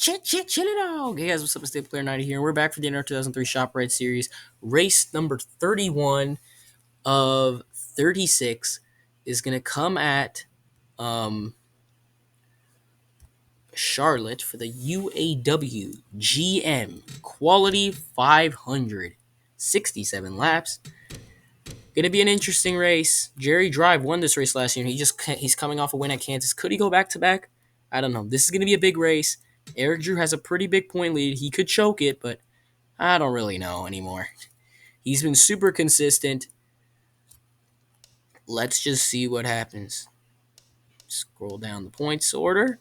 Chill it out. Hey guys, what's up? It's Player 90 here, and we're back for the NR2003 ShopRite series. Race number 31 of 36 is going to come at Charlotte for the UAW-GM Quality 500. 67 laps. Going to be an interesting race. Jerry Drive won this race last year, and he's coming off a win at Kansas. Could he go back to back? I don't know. This is going to be a big race. Eric Drew has a pretty big point lead. He could choke it, but I don't really know anymore. He's been super consistent. Let's just see what happens. Scroll down the points order.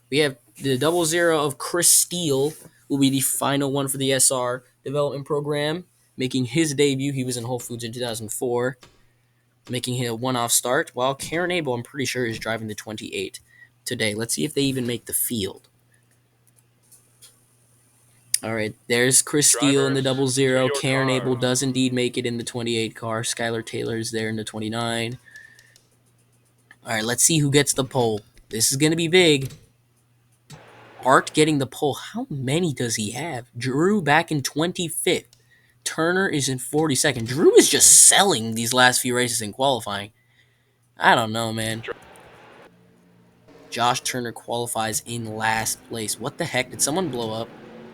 We have the 00 of Chris Steele will be the final one for the SR development program, making his debut. He was in Whole Foods in 2004, making him a one-off start, while Karen Abel, I'm pretty sure, is driving the 28 today. Let's see if they even make the field. All right, there's Chris Steele in the 00. Karen Abel does indeed make it in the 28 car. Skylar Taylor is there in the 29. All right, let's see who gets the pole. This is going to be big. Art getting the pole. How many does he have? Drew back in 25th. Turner is in 42nd. Drew is just selling these last few races in qualifying. I don't know, man. Josh Turner qualifies in last place. What the heck? Did someone blow up?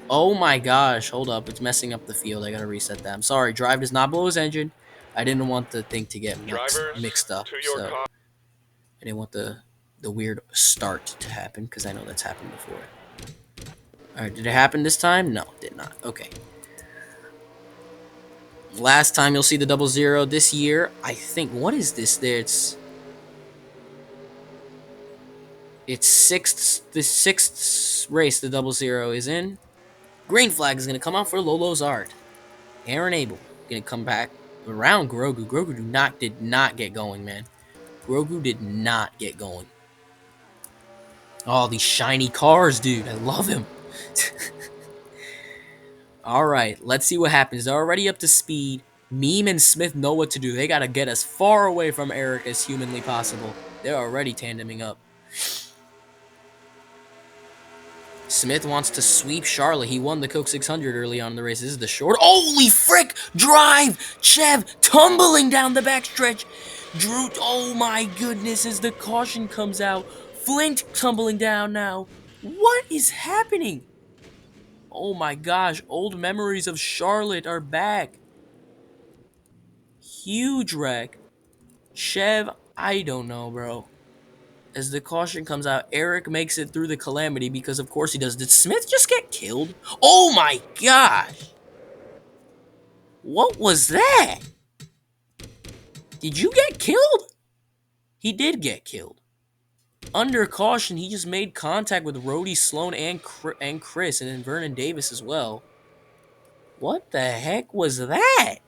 Oh my gosh, hold up. It's messing up the field. I gotta reset that. I'm sorry. Drive does not blow his engine. I didn't want the thing to get mixed up. So I didn't want the weird start to happen because I know that's happened before. Alright, did it happen this time? No, it did not. Okay. Last time you'll see the 00. This year, I think, what is this there? It's the sixth race the 00 is in. Green flag is going to come out for Lolo's Art. Aaron Abel going to come back around Grogu. Grogu did not get going, man. Grogu did not get going. Oh, these shiny cars, dude. I love him. All right, let's see what happens. They're already up to speed. Meme and Smith know what to do. They got to get as far away from Eric as humanly possible. They're already tandeming up. Smith wants to sweep Charlotte. He won the Coke 600 early on in the race. This is the short. Holy frick! Drive! Chev tumbling down the backstretch. Drew, oh my goodness, as the caution comes out. Flint tumbling down now. What is happening? Oh my gosh, old memories of Charlotte are back. Huge wreck. Chev, I don't know, bro. As the caution comes out, Eric makes it through the calamity because of course he does. Did Smith just get killed? Oh my gosh! What was that? Did you get killed? He did get killed. Under caution, he just made contact with Rhodey, Sloan, and Chris, and then Vernon Davis as well. What the heck was that?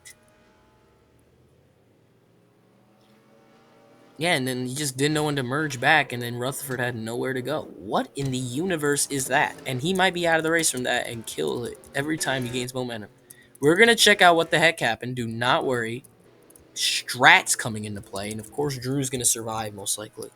Yeah, and then he just didn't know when to merge back, and then Rutherford had nowhere to go. What in the universe is that? And he might be out of the race from that and kill it every time he gains momentum. We're going to check out what the heck happened. Do not worry. Strat's coming into play, and of course Drew's going to survive most likely.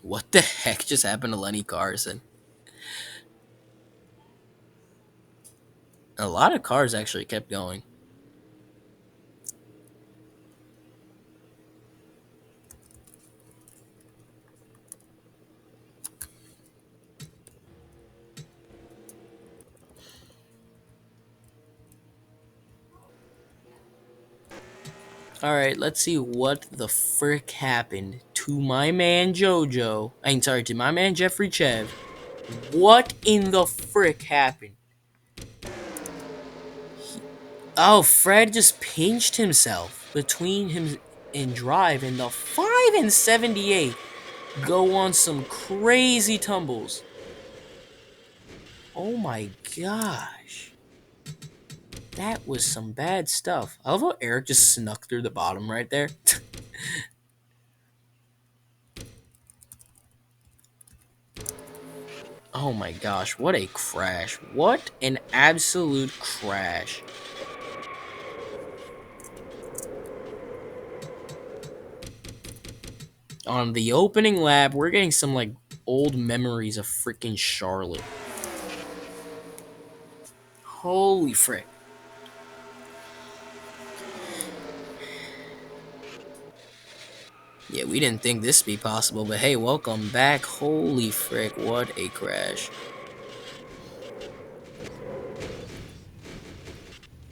What the heck just happened to Lenny Carson? A lot of cars actually kept going. Alright, let's see what the frick happened to my man JoJo. To my man Jeffrey Chev. What in the frick happened? Oh, Fred just pinched himself between him and Drive, and the 5 and 78 go on some crazy tumbles. Oh my gosh. That was some bad stuff. I love how Eric just snuck through the bottom right there. Oh my gosh, what a crash. What an absolute crash. on the opening lap, we're getting some like old memories of freaking Charlotte. Holy frick. Yeah, we didn't think this would be possible, but hey, welcome back. Holy frick, what a crash.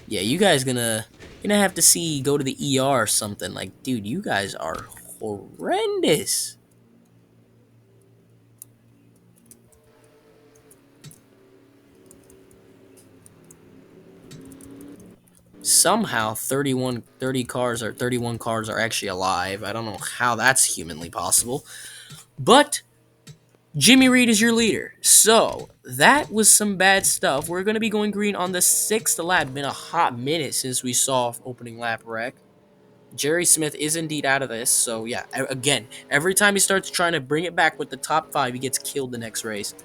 Yeah, you guys gonna have to go to the ER or something. Like, dude, you guys are horrendous. Somehow 31 cars are actually alive. I don't know how that's humanly possible. But Jimmy Reed is your leader. So that was some bad stuff. We're gonna be going green on the 6th lap. Been a hot minute since we saw opening lap wreck. Jerry Smith is indeed out of this. So yeah, again, every time he starts trying to bring it back with the top 5, he gets killed the next race.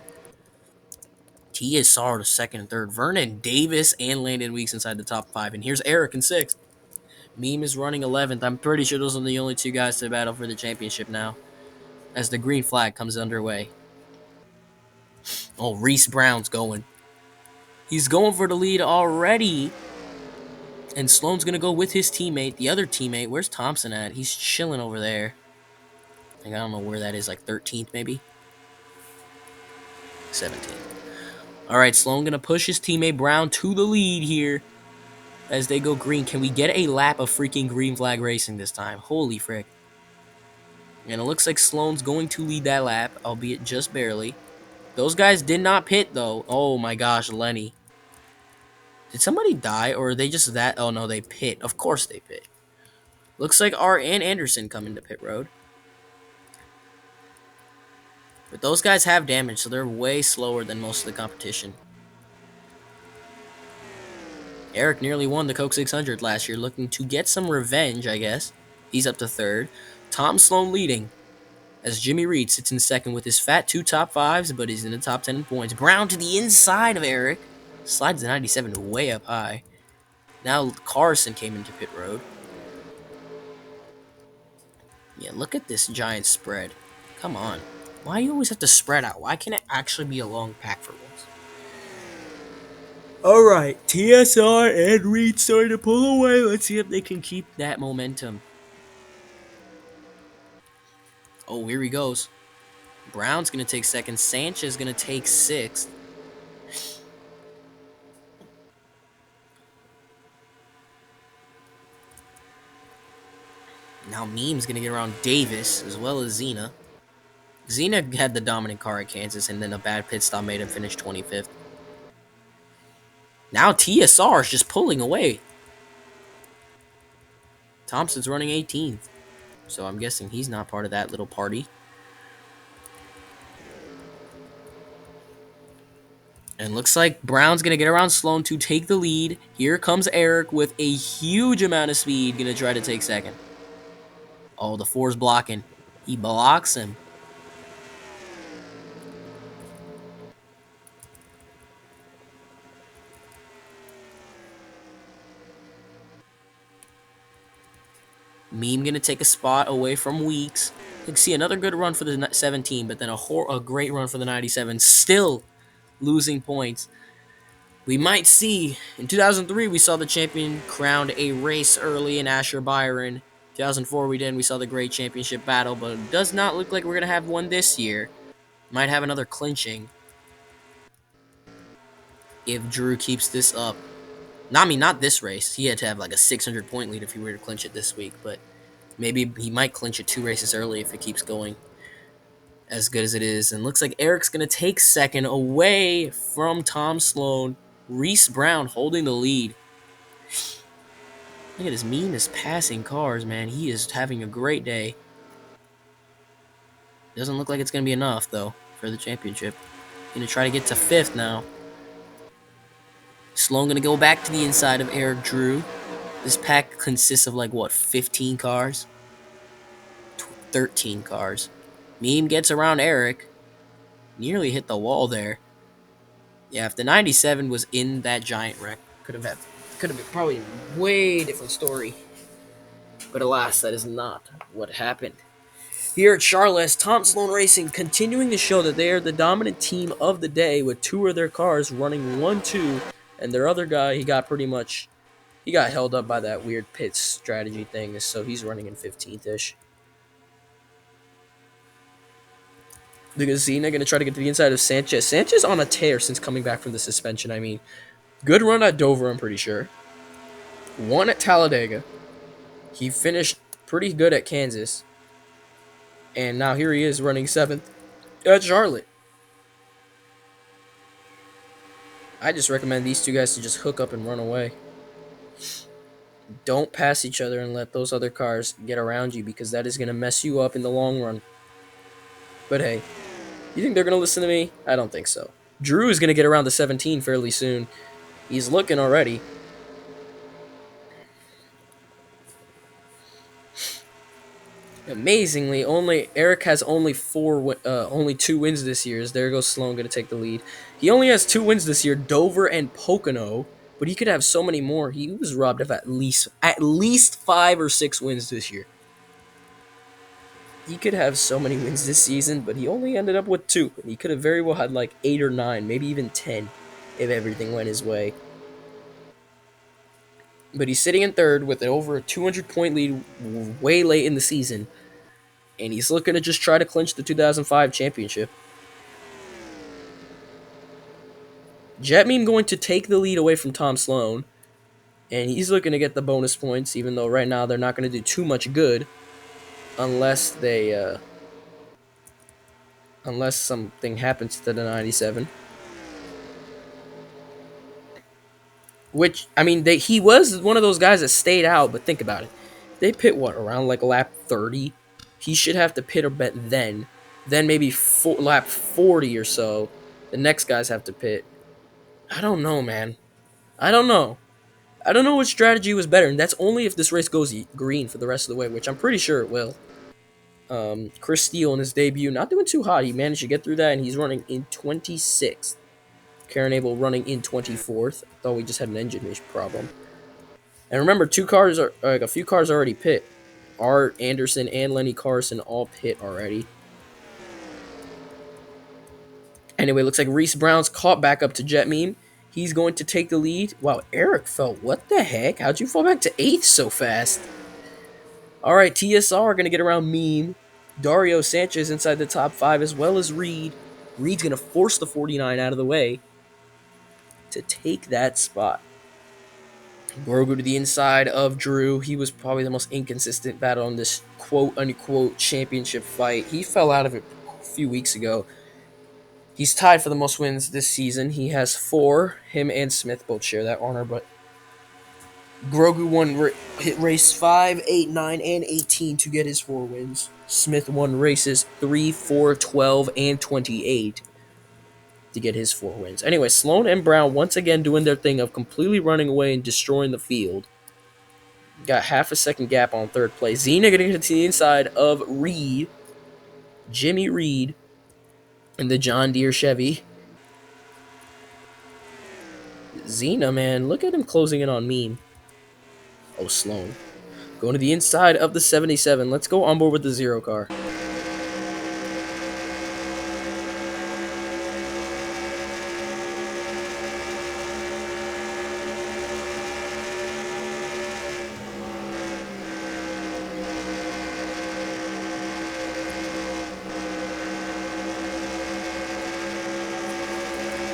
TSR to second and third. Vernon Davis and Landon Weeks inside the top 5. And here's Eric in 6th. Meme is running 11th. I'm pretty sure those are the only two guys to battle for the championship now, as the green flag comes underway. Oh, Reese Brown's going. He's going for the lead already. And Sloan's going to go with his teammate, the other teammate. Where's Thompson at? He's chilling over there. Like, I don't know where that is, like 13th maybe? 17th. All right, Sloan going to push his teammate Brown to the lead here as they go green. Can we get a lap of freaking green flag racing this time? Holy frick. And it looks like Sloan's going to lead that lap, albeit just barely. Those guys did not pit, though. Oh, my gosh, Lenny. Did somebody die, or are they just that? Oh, no, they pit. Of course they pit. Looks like R and Anderson come into pit road. But those guys have damage, so they're way slower than most of the competition. Eric nearly won the Coke 600 last year, looking to get some revenge, I guess. He's up to 3rd. Tom Sloan leading, as Jimmy Reed sits in 2nd with his fat 2 top 5s, but he's in the top 10 in points. Brown to the inside of Eric. Slides the 97 way up high. Now Carson came into pit road. Yeah, look at this giant spread. Come on. Why do you always have to spread out? Why can't it actually be a long pack for once? Alright, TSR and Reed starting to pull away. Let's see if they can keep that momentum. Oh, here he goes. Brown's going to take 2nd. Sanchez going to take 6th. Now Meme's going to get around Davis as well as Xena. Xena had the dominant car at Kansas, and then a bad pit stop made him finish 25th. Now TSR is just pulling away. Thompson's running 18th, so I'm guessing he's not part of that little party. And looks like Brown's going to get around Sloan to take the lead. Here comes Eric with a huge amount of speed, going to try to take 2nd. Oh, the 4's blocking. He blocks him. Meme going to take a spot away from Weeks. You can see another good run for the 17, but then a great run for the 97. Still losing points. We might see, in 2003, we saw the champion crowned a race early in Asher Byron. 2004, we saw the great championship battle, but it does not look like we're going to have one this year. Might have another clinching if Drew keeps this up. Not this race. He had to have like a 600 point lead if he were to clinch it this week, but maybe he might clinch it 2 races early if it keeps going as good as it is. And looks like Eric's going to take 2nd away from Tom Sloan. Reese Brown holding the lead. Look at this Meme is passing cars, man. He is having a great day. Doesn't look like it's going to be enough, though, for the championship. Going to try to get to 5th now. Sloan going to go back to the inside of Eric Drew. This pack consists of, like, what, 15 cars? 13 cars. Meme gets around Eric. Nearly hit the wall there. Yeah, if the 97 was in that giant wreck, could have been probably a way different story. But alas, that is not what happened. Here at Charlotte, Tom Sloan Racing continuing to show that they are the dominant team of the day with two of their cars running 1-2, and their other guy, he got held up by that weird pit strategy thing, so he's running in 15th-ish. Because Zena going to try to get to the inside of Sanchez. Sanchez on a tear since coming back from the suspension, I mean. Good run at Dover, I'm pretty sure. One at Talladega. He finished pretty good at Kansas. And now here he is running 7th at Charlotte. I just recommend these two guys to just hook up and run away. Don't pass each other and let those other cars get around you because that is going to mess you up in the long run. But hey, you think they're going to listen to me? I don't think so. Drew is going to get around the 17 fairly soon. He's looking already. Amazingly, Eric has only 2 wins this year. As there goes Sloan going to take the lead. He only has 2 wins this year, Dover and Pocono, but he could have so many more. He was robbed of at least 5 or 6 wins this year. He could have so many wins this season, but he only ended up with 2. And he could have very well had like 8 or 9, maybe even 10, if everything went his way. But he's sitting in 3rd with over a 200-point lead way late in the season. And he's looking to just try to clinch the 2005 championship. Jetmeme going to take the lead away from Tom Sloan. And he's looking to get the bonus points, even though right now they're not going to do too much good. Unless unless something happens to the 97. Which, I mean, he was one of those guys that stayed out, but think about it. They pit, around like lap 30? He should have to pit a bet then. Then maybe lap 40 or so. The next guys have to pit. I don't know, man. I don't know. I don't know which strategy was better, and that's only if this race goes green for the rest of the way, which I'm pretty sure it will. Chris Steele in his debut, not doing too hot. He managed to get through that, and he's running in 26th. Karen Abel running in 24th. Thought we just had an engine problem. And remember, a few cars already pit. Art Anderson and Lenny Carson all pit already. Anyway, looks like Reese Brown's caught back up to Jetmeme. He's going to take the lead. Wow, Eric fell. What the heck? How'd you fall back to 8th so fast? All right, TSR going to get around Meme. Dario Sanchez inside the top 5, as well as Reed. Reed's going to force the 49 out of the way to take that spot. Grogu to the inside of Drew. He was probably the most inconsistent battle in this quote-unquote championship fight. He fell out of it a few weeks ago. He's tied for the most wins this season. He has 4. Him and Smith both share that honor, but Grogu won hit race 5, 8, 9, and 18 to get his 4 wins. Smith won races 3, 4, 12, and 28 to get his 4 wins. Anyway, Sloan and Brown once again doing their thing of completely running away and destroying the field. Got half a second gap on 3rd place. Zena getting to the inside of Reed. Jimmy Reed in the John Deere Chevy. Zena, man, look at him closing in on Meme. Oh, Sloan. Going to the inside of the 77. Let's go on board with the 0 car.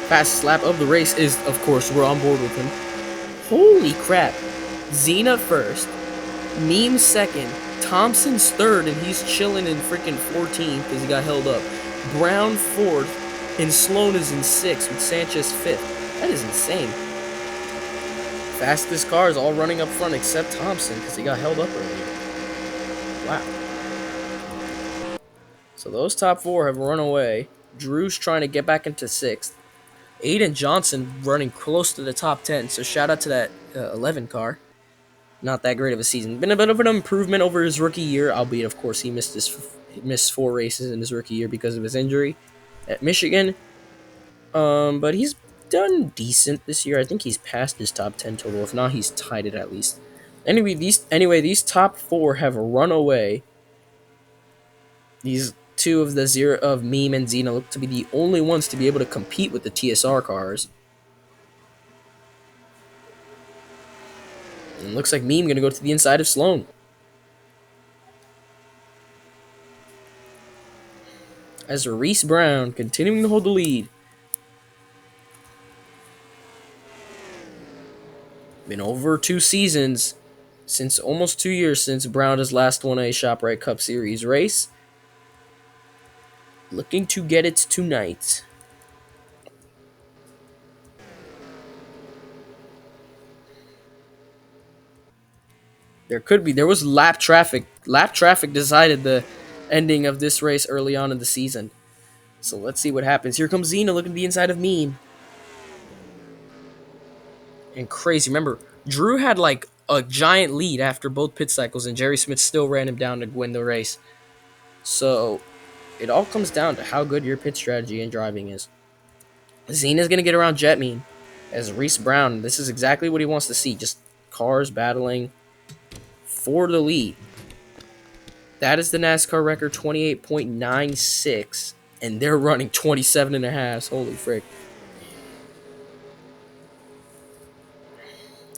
Fastest lap of the race is, of course, we're on board with him. Holy crap. Zena first. Meme second. Thompson's 3rd, and he's chilling in freaking 14th because he got held up. Brown 4th, and Sloan is in 6th with Sanchez 5th. That is insane. Fastest cars all running up front except Thompson because he got held up earlier. Wow. So those top 4 have run away. Drew's trying to get back into 6th. Aiden Johnson running close to the top 10, so shout out to that 11 car. Not that great of a season. Been a bit of an improvement over his rookie year, albeit, of course, he missed 4 races in his rookie year because of his injury at Michigan. But he's done decent this year. I think he's passed his top 10 total. If not, he's tied it at least. Anyway, these top 4 have run away These two of the zero of Meme and Xena look to be the only ones to be able to compete with the TSR cars. And it looks like Meme gonna go to the inside of Sloan. As Reese Brown continuing to hold the lead. Been over 2 seasons, since almost 2 years since Brown has last won a ShopRite Cup Series race. Looking to get it tonight. There was lap traffic. Lap traffic decided the ending of this race early on in the season. So let's see what happens. Here comes Xena looking to the inside of Meme. And crazy. Remember, Drew had like a giant lead after both pit cycles, and Jerry Smith still ran him down to win the race. So it all comes down to how good your pit strategy and driving is. Xena's going to get around Jetmean as Reese Brown. This is exactly what he wants to see. Just cars battling for the lead. That is the NASCAR record, 28.96. And they're running 27 and a half. Holy frick.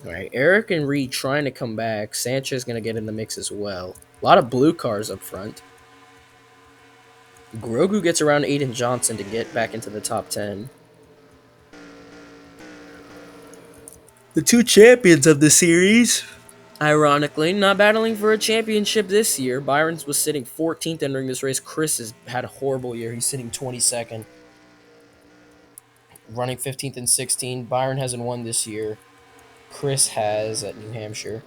All right, Eric and Reed trying to come back. Sanchez going to get in the mix as well. A lot of blue cars up front. Grogu gets around Aiden Johnson to get back into the top 10. The two champions of the series, ironically, not battling for a championship this year. Byron's was sitting 14th entering this race. Chris has had a horrible year. He's sitting 22nd. Running 15th and 16th. Byron hasn't won this year. Chris has at New Hampshire.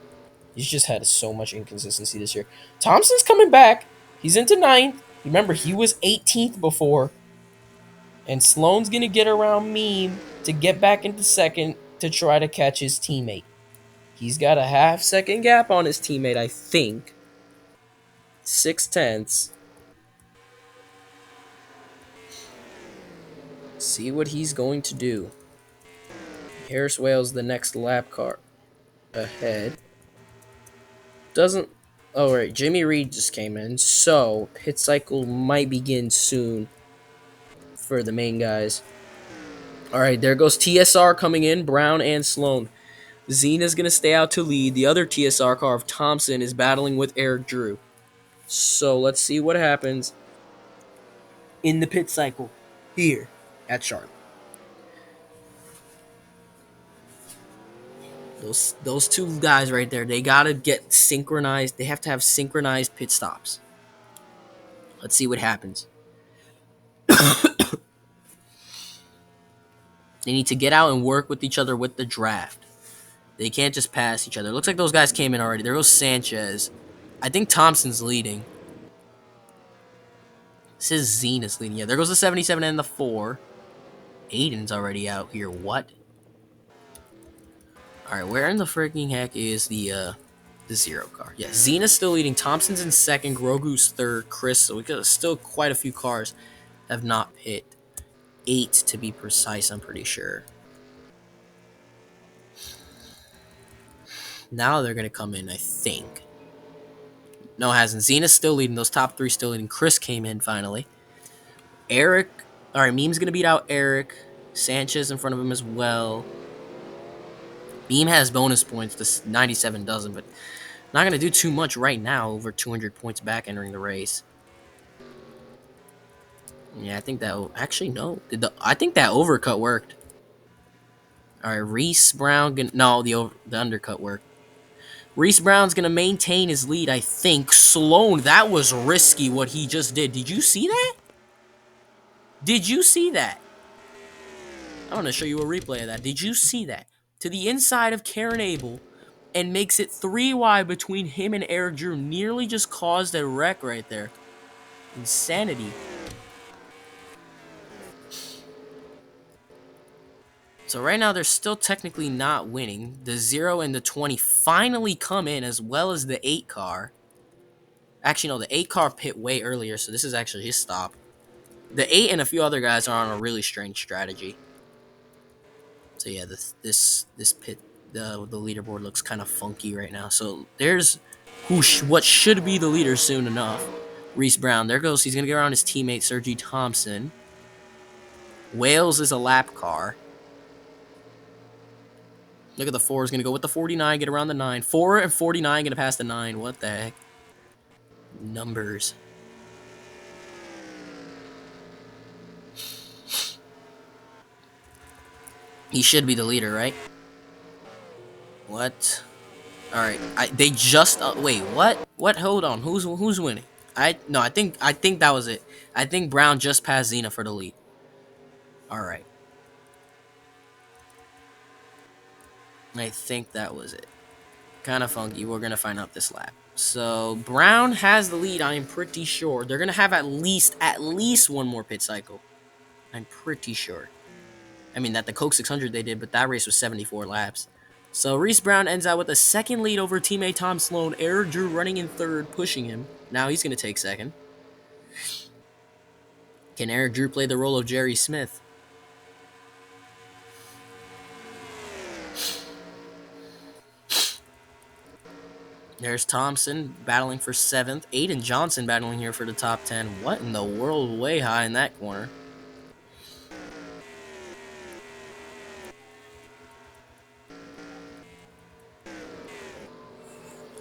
He's just had so much inconsistency this year. Thompson's coming back. He's into 9th. Remember, he was 18th before. And Sloan's going to get around Meme to get back into 2nd to try to catch his teammate. He's got a half-second gap on his teammate, I think. 6/10. See what he's going to do. Harris Wales, the next lap car ahead. Doesn't... Oh, right. Jimmy Reed just came in. So, pit cycle might begin soon for the main guys. All right, there goes TSR coming in. Brown and Sloan. Xena's going to stay out to lead. The other TSR car of Thompson is battling with Eric Drew. So, let's see what happens in the pit cycle here at Charlotte. Those two guys right there, they gotta get synchronized. They have to have synchronized pit stops. Let's see what happens. They need to get out and work with each other with the draft. They can't just pass each other. It looks like those guys came in already. There goes Sanchez. I think Thompson's leading. This is Zena's leading. Yeah, there goes the 77 and the 4. Aiden's already out here. What? Alright, where in the freaking heck is the 0 car? Yeah, Zena's still leading. Thompson's in 2nd. Grogu's 3rd. Chris. So we got still quite a few cars have not hit 8 to be precise, I'm pretty sure. Now they're going to come in, I think. No, it hasn't. Zena's still leading. Those top 3 still leading. Chris came in finally. Eric. All right, Meme's going to beat out Eric. Sanchez in front of him as well. Meme has bonus points. This 97 doesn't, but not going to do too much right now. Over 200 points back entering the race. Yeah, I think that... Actually, no. I think that overcut worked. All right, Reese Brown... No, the undercut worked. Reese Brown's going to maintain his lead, I think. Sloan, that was risky what he just did. Did you see that? Did you see that? I want to show you a replay of that. Did you see that? To the inside of Karen Abel and makes it 3 wide between him and Eric Drew. Nearly just caused a wreck right there. Insanity. So right now they're still technically not winning. The 0 and the 20 finally come in, as well as the 8 car. Actually, no, the 8 car pit way earlier, so this is actually his stop. The 8 and a few other guys are on a really strange strategy. So yeah, this pit, the leaderboard looks kind of funky right now. So there's what should be the leader soon enough. Reese Brown. There goes. He's going to get around his teammate, Sergi Thompson. Wales is a lap car. Look at the 4. Is going to go with the 49, get around the 9. 4 and 49 going to pass the 9. What the heck? Numbers. He should be the leader, right? What? All right. They just wait. What? Hold on. Who's winning? I think that was it. I think Brown just passed Zena for the lead. All right. I think that was it. Kind of funky. We're gonna find out this lap. So Brown has the lead. I'm pretty sure they're gonna have at least one more pit cycle. I'm pretty sure. I mean that the Coke 600 they did, but that race was 74 laps. So Reese Brown ends out with a second lead over teammate Tom Sloan. Eric Drew running in third, pushing him. Now he's gonna take second. Can Eric Drew play the role of Jerry Smith? There's Thompson battling for 7th. Aiden Johnson battling here for the top 10. What in the world? Way high in that corner.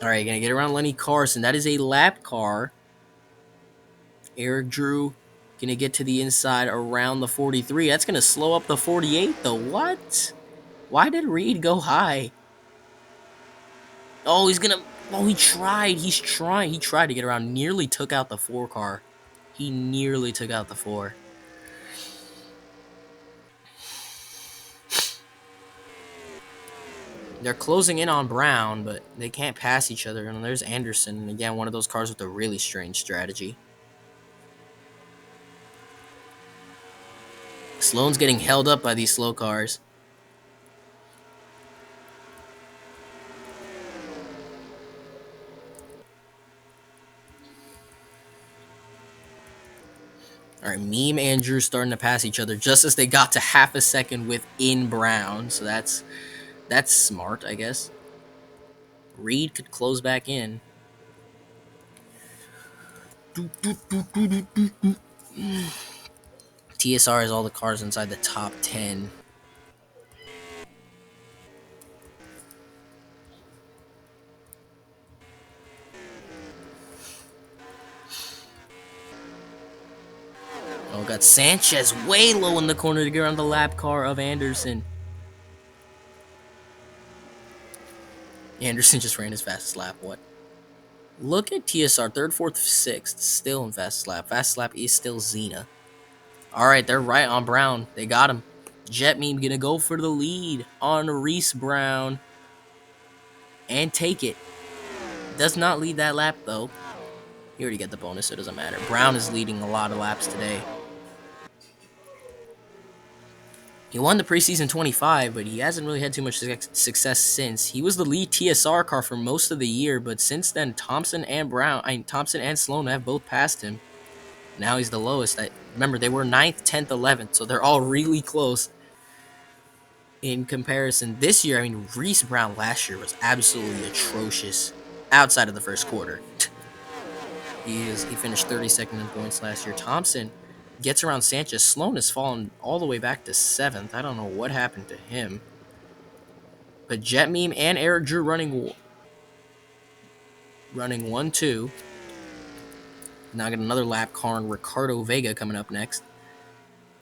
All right, gonna get around Lenny Carson. That is a lap car. Eric Drew gonna get to the inside around the 43. That's gonna slow up the 48 though. What? Why did Reed go high? Oh, he's gonna... Oh, he tried. He's trying. He tried to get around. Nearly took out the 4 car. He nearly took out the 4. They're closing in on Brown, but they can't pass each other. And there's Anderson. And again, one of those cars with a really strange strategy. Sloan's getting held up by these slow cars. All right, Meme and Drew starting to pass each other just as they got to half a second within Brown. So that's smart, I guess. Reed could close back in. TSR has all the cars inside the top 10. Oh, got Sanchez way low in the corner to get around the lap car of Anderson. Anderson just ran his fastest lap. What? Look at TSR, 3rd, 4th, 6th, still in fastest lap. Fastest lap is still Zena. All right, they're right on Brown. They got him. Jet Meme gonna go for the lead on Reese Brown and take it. Does not lead that lap though. He already got the bonus, so it doesn't matter. Brown is leading a lot of laps today. He won the preseason 25, but he hasn't really had too much success since. He was the lead TSR car for most of the year, but since then, Thompson and Sloan have both passed him. Now he's the lowest. Remember, they were 9th, 10th, 11th, so they're all really close in comparison. This year, I mean, Reese Brown last year was absolutely atrocious outside of the first quarter. He finished 32nd in points last year. Thompson gets around Sanchez. Sloan has fallen all the way back to 7th. I don't know what happened to him. But Jet Meme and Eric Drew running 1-2. Now get another lap car and Ricardo Vega coming up next.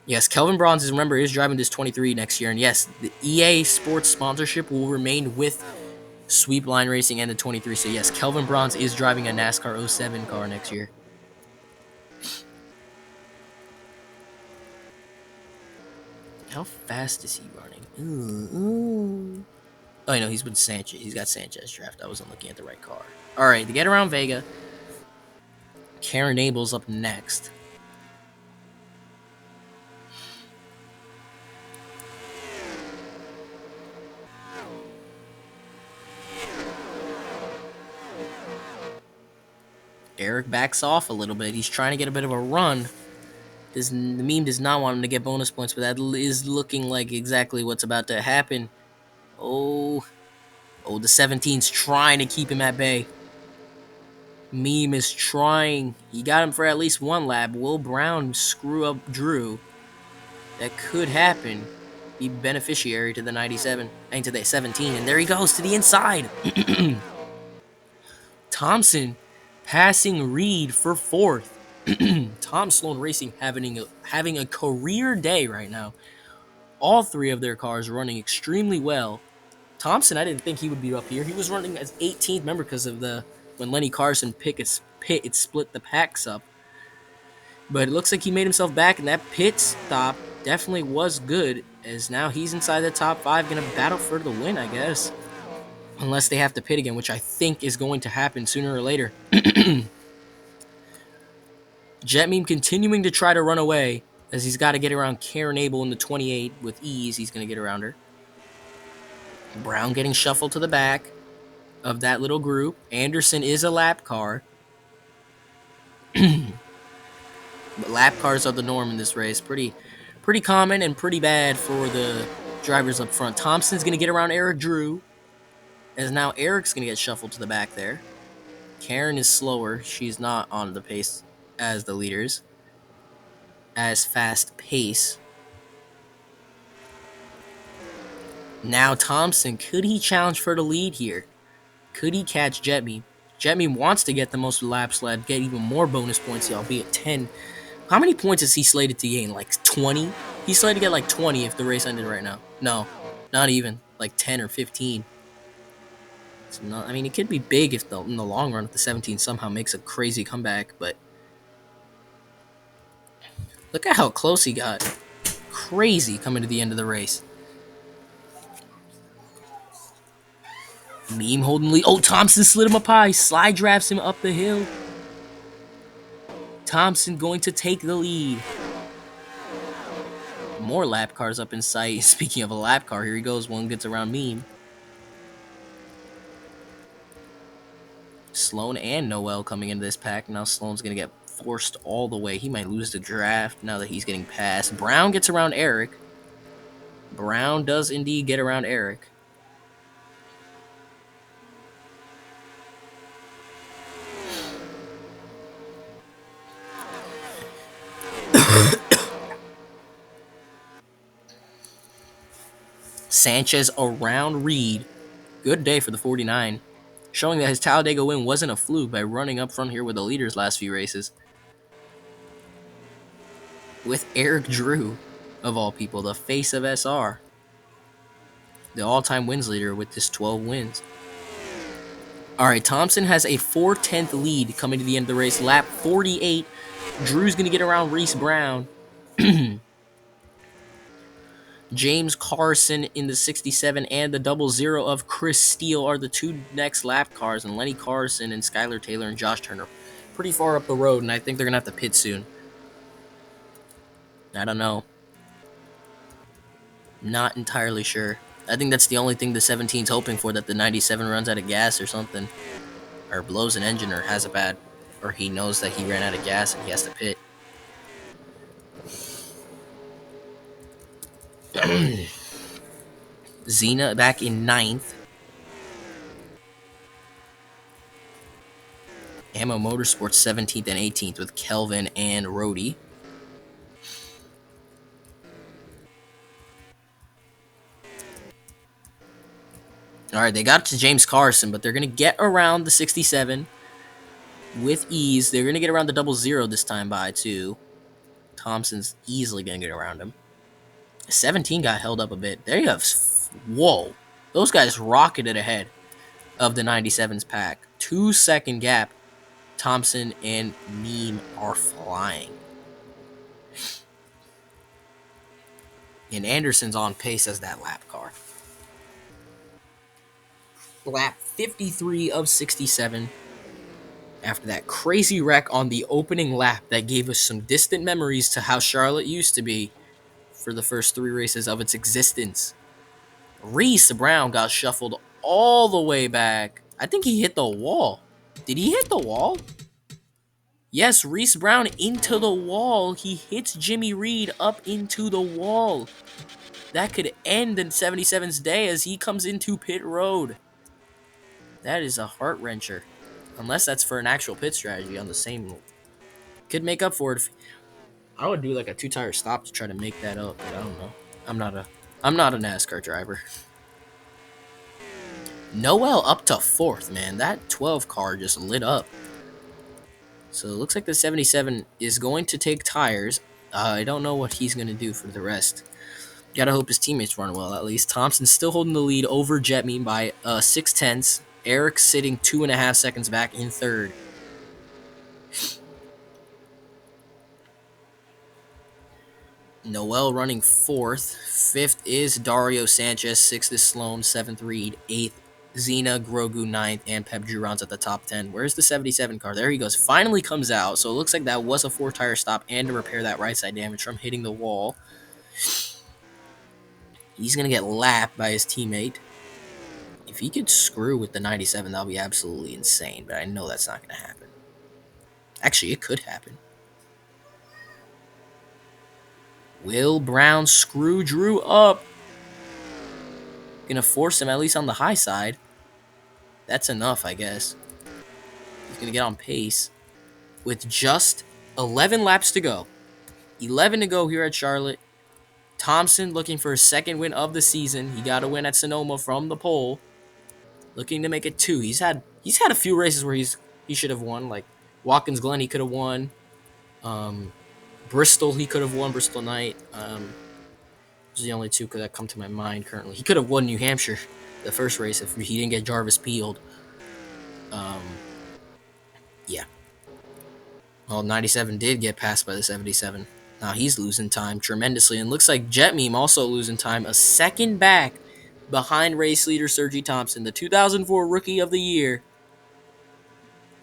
Yes, Kelvin Bronze is driving this 23 next year. And yes, the EA Sports sponsorship will remain with Sweep Line Racing and the 23. So yes, Kelvin Bronze is driving a NASCAR 07 car next year. How fast is he running? Oh, no, he's with Sanchez. He's got Sanchez draft. I wasn't looking at the right car. All right, to get around Vega, Karen Abel's up next. Eric backs off a little bit. He's trying to get a bit of a run. The meme does not want him to get bonus points, but that is looking like exactly what's about to happen. Oh, the 17's trying to keep him at bay. Meme is trying. He got him for at least one lap. Will Brown screw up Drew? That could happen. Be beneficiary to the 97 and to the 17. And there he goes to the inside. Thompson passing Reed for fourth. Tom Sloan Racing having a career day right now. All three of their cars running extremely well. Thompson, I didn't think he would be up here. He was running as 18th member because of the when Lenny Carson it split the packs up. But it looks like he made himself back, and that pit stop definitely was good, as now he's inside the top 5, going to battle for the win, I guess. Unless they have to pit again, which I think is going to happen sooner or later. Jet Meme continuing to try to run away, as he's got to get around Karen Abel in the 28 with ease. He's going to get around her. Brown getting shuffled to the back of that little group. Anderson is a lap car. But lap cars are the norm in this race. Pretty common and pretty bad for the drivers up front. Thompson's going to get around Eric Drew, as now Eric's going to get shuffled to the back there. Karen is slower. She's not on the pace as the leaders. As fast pace. Now Thompson, could he challenge for the lead here? Could he catch Jet Meme? Jet Meme wants to get the most laps led, get even more bonus points, albeit 10. How many points is he slated to gain? Like 20? He's slated to get like 20 if the race ended right now. No, not even. Like 10 or 15. It's not, I mean, it could be big if in the long run if the 17 somehow makes a crazy comeback, but look at how close he got. Crazy coming to the end of the race. Meme holding lead. Oh, Thompson slid him up high. Slide drafts him up the hill. Thompson going to take the lead. More lap cars up in sight. Speaking of a lap car, here he goes. One gets around Meme. Sloan and Noel coming into this pack. Now Sloan's going to get forced all the way. He might lose the draft now that he's getting passed. Brown gets around Eric. Brown does indeed get around Eric. Sanchez around Reed. Good day for the 49. Showing that his Talladega win wasn't a fluke by running up front here with the leaders last few races. With Eric Drew, of all people, the face of SR. The all-time wins leader with this 12 wins. Alright, Thompson has a 4/10 lead coming to the end of the race. Lap 48. Drew's going to get around Reese Brown. James Carson in the 67 and the 00 of Chris Steele are the two next lap cars, and Lenny Carson and Skylar Taylor and Josh Turner pretty far up the road, and I think they're going to have to pit soon. I don't know. Not entirely sure. I think that's the only thing the 17's hoping for, that the 97 runs out of gas or something. Or blows an engine or has a bad... Or he knows that he ran out of gas and he has to pit. Xena back in 9th. Ammo Motorsports 17th and 18th with Kelvin and Rhodey. Alright, they got to James Carson, but they're going to get around the 67 with ease. They're going to get around the 00 this time by 2. Thompson's easily going to get around him. 17 got held up a bit. There you have... Whoa. Those guys rocketed ahead of the 97's pack. 2-second gap. Thompson and Meme are flying. And Anderson's on pace as that lap car. Lap 53 of 67. After that crazy wreck on the opening lap that gave us some distant memories to how Charlotte used to be for the first 3 races of its existence. Reese Brown got shuffled all the way back. I think he hit the wall. Did he hit the wall? Yes, Reese Brown into the wall. He hits Jimmy Reed up into the wall. That could end in 77's day as he comes into pit road. That is a heart-wrencher. Unless that's for an actual pit strategy on the same. Could make up for it. I would do like a 2 tire stop to try to make that up, but I don't know. I'm not a I'm not a NASCAR driver. Noel up to fourth, man. That 12 car just lit up. So it looks like the 77 is going to take tires. I don't know what he's going to do for the rest. Gotta hope his teammates run well at least. Thompson's still holding the lead over Jetmean by 6/10. Eric sitting 2.5 seconds back in third. Noel running fourth. Fifth is Dario Sanchez. Sixth is Sloan. Seventh, Reed. Eighth, Xena, Grogu, ninth, and Pep Juron's at the top 10. Where's the 77 car? There he goes. Finally comes out. So it looks like that was a 4 tire stop and to repair that right side damage from hitting the wall. He's going to get lapped by his teammate. If he could screw with the 97, that would be absolutely insane. But I know that's not going to happen. Actually, it could happen. Will Brown screw Drew up? Gonna force him at least on the high side. That's enough, I guess. He's gonna get on pace with just 11 laps to go. 11 to go here at Charlotte. Thompson looking for his second win of the season. He got a win at Sonoma from the pole. Looking to make it 2. He's had a few races where he should have won, like Watkins Glen he could have won. Bristol he could have won, Bristol Night. Those are the only 2 that come to my mind currently. He could have won New Hampshire, the first race, if he didn't get Jarvis peeled. Yeah. Well, 97 did get passed by the 77. Now he's losing time tremendously. And looks like Jet Meme also losing time. A second back behind race leader Sergi Thompson, the 2004 Rookie of the Year.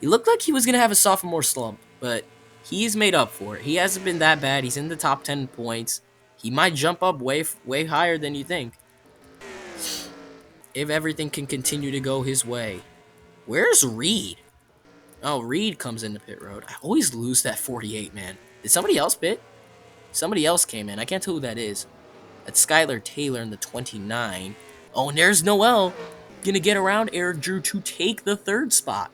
He looked like he was going to have a sophomore slump, but he's made up for it. He hasn't been that bad. He's in the top 10 points. He might jump up way higher than you think if everything can continue to go his way. Where's Reed? Oh, Reed comes into pit road. I always lose that 48, man. Did somebody else pit? Somebody else came in. I can't tell who that is. That's Skylar Taylor in the 29. Oh, and there's Noel. Gonna get around Eric Drew to take the 3rd spot.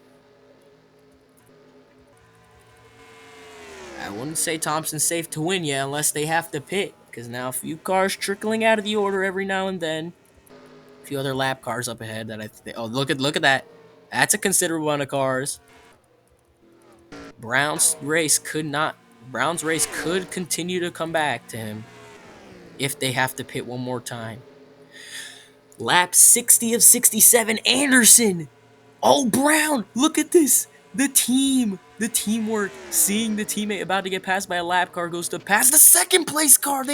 I wouldn't say Thompson's safe to win yet unless they have to pit. Because now a few cars trickling out of the order every now and then. A few other lap cars up ahead that I think. Oh, look at that. That's a considerable amount of cars. Brown's race could continue to come back to him if they have to pit one more time. Lap 60 of 67, Anderson. Oh, Brown, look at this. The teamwork, seeing the teammate about to get passed by a lap car goes to pass the 2nd place car.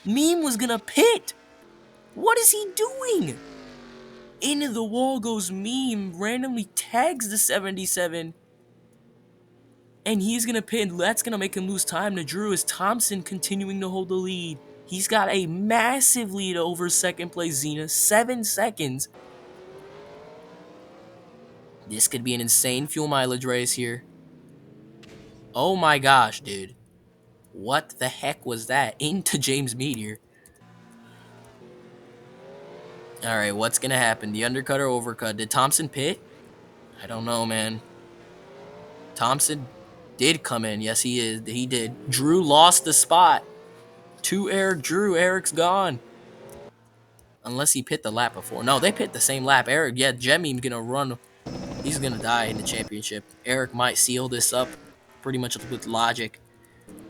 Meme was gonna pit. What is he doing? Into the wall goes Meme, randomly tags the 77. And he's going to pit. That's going to make him lose time to Drew as Thompson continuing to hold the lead. He's got a massive lead over 2nd place Xena. 7 seconds. This could be an insane fuel mileage race here. Oh my gosh, dude. What the heck was that? Into James Meteor. Alright, what's going to happen? The undercut or overcut? Did Thompson pit? I don't know, man. Thompson did come in. Yes, he did. Drew lost the spot to Eric Drew. Eric's gone. Unless he pit the lap before. No, they pit the same lap. Eric, yeah, Jemmy's going to run. He's going to die in the championship. Eric might seal this up pretty much with logic.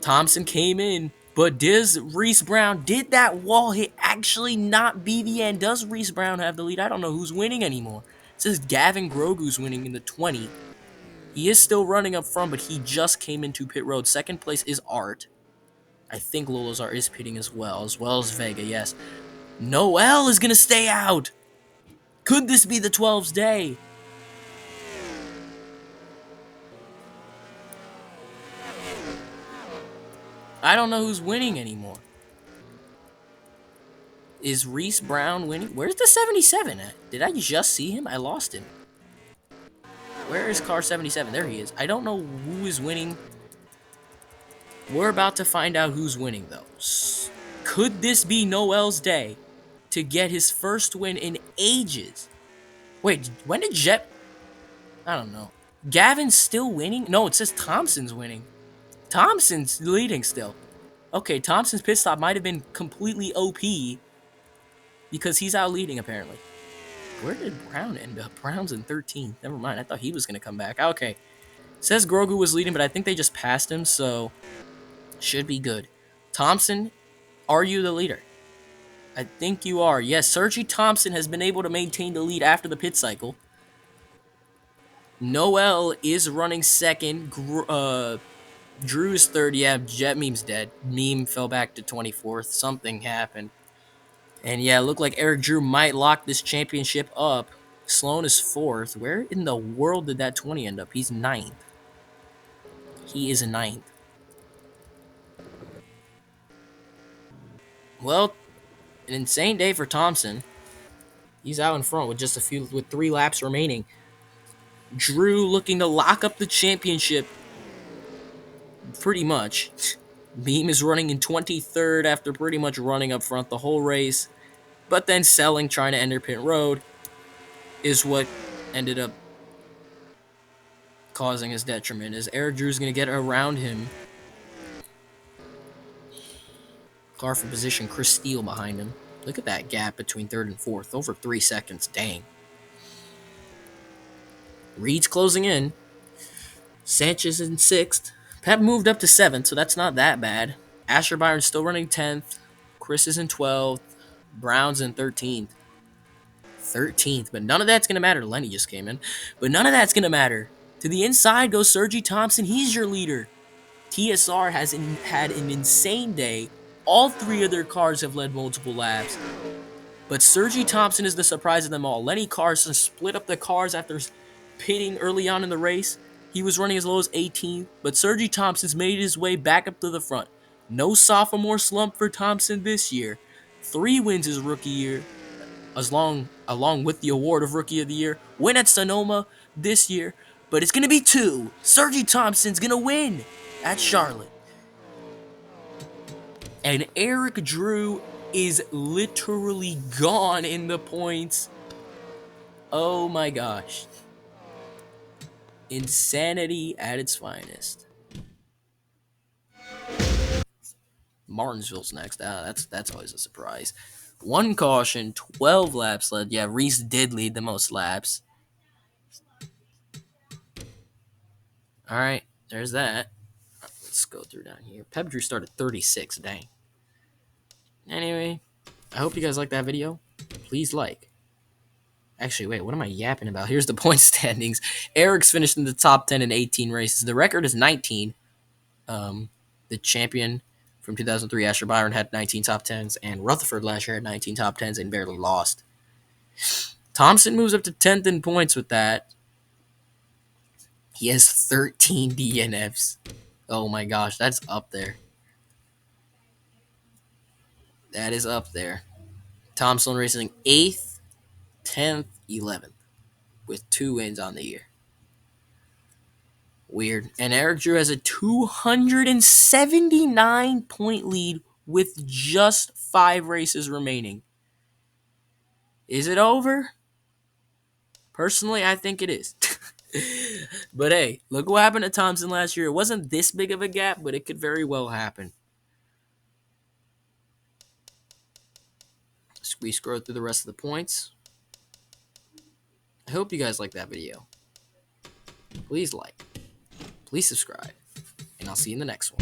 Thompson came in, but does Reese Brown, did that wall hit actually not be the end? Does Reese Brown have the lead? I don't know who's winning anymore. It says Gavin Grogu's winning in the 20. He is still running up front, but he just came into pit road. 2nd place is Art. I think Lolozar is pitting as well as Vega, yes. Noel is going to stay out. Could this be the 12's day? I don't know who's winning anymore. Is Reese Brown winning? Where's the 77 at? Did I just see him? I lost him. Where is car 77? There he is. I don't know who is winning. We're about to find out who's winning, though. Could this be Noel's day to get his first win in ages? Wait, when did Jet... I don't know. Gavin's still winning? No, it says Thompson's winning. Thompson's leading still. Okay, Thompson's pit stop might have been completely OP because he's out leading apparently. Where did Brown end up? Brown's in 13th. Never mind. I thought he was going to come back. Okay. It says Grogu was leading, but I think they just passed him, so should be good. Thompson, are you the leader? I think you are. Yes, Sergi Thompson has been able to maintain the lead after the pit cycle. Noel is running second. Drew is third. Yeah, Jet Meme's dead. Meme fell back to 24th. Something happened. And yeah, it looked like Eric Drew might lock this championship up. Sloan is fourth. Where in the world did that 20 end up? He's ninth. He is ninth. Well, an insane day for Thompson. He's out in front with 3 laps remaining. Drew looking to lock up the championship. Pretty much. Beam is running in 23rd after pretty much running up front the whole race. But then selling, trying to enter pit road, is what ended up causing his detriment. As Eric Drew's going to get around him. Car for position, Chris Steele behind him. Look at that gap between 3rd and 4th. Over 3 seconds. Dang. Reed's closing in. Sanchez in 6th. Pep moved up to 7th, so that's not that bad. Asher Byron's still running 10th. Chris is in 12th. Brown's in 13th. 13th, but none of that's going to matter. Lenny just came in. But none of that's going to matter. To the inside goes Sergi Thompson. He's your leader. TSR has had an insane day. All 3 of their cars have led multiple laps. But Sergi Thompson is the surprise of them all. Lenny Carson split up the cars after pitting early on in the race. He was running as low as 18th, but Sergi Thompson's made his way back up to the front. No sophomore slump for Thompson this year. 3 wins his rookie year, along with the award of Rookie of the Year. Win at Sonoma this year, but it's going to be 2. Sergi Thompson's going to win at Charlotte. And Eric Drew is literally gone in the points. Oh my gosh. Insanity at its finest. Martinsville's next. That's always a surprise. 1 caution, 12 laps led. Yeah, Reese did lead the most laps. All right, there's that. Let's go through down here. Pep Drew started 36. Dang. Anyway, I hope you guys liked that video. Please like. Actually, wait, what am I yapping about? Here's the point standings. Eric's finished in the top 10 in 18 races. The record is 19. The champion from 2003, Asher Byron, had 19 top 10s, and Rutherford last year had 19 top 10s and barely lost. Thompson moves up to 10th in points with that. He has 13 DNFs. Oh my gosh, that's up there. That is up there. Thompson Racing 8th, 10th, 11th with 2 wins on the year. Weird. And Eric Drew has a 279-point lead with just 5 races remaining. Is it over? Personally, I think it is. But hey, look what happened to Thompson last year. It wasn't this big of a gap, but it could very well happen. We scroll through the rest of the points. I hope you guys liked that video. Please like. Please subscribe. And I'll see you in the next one.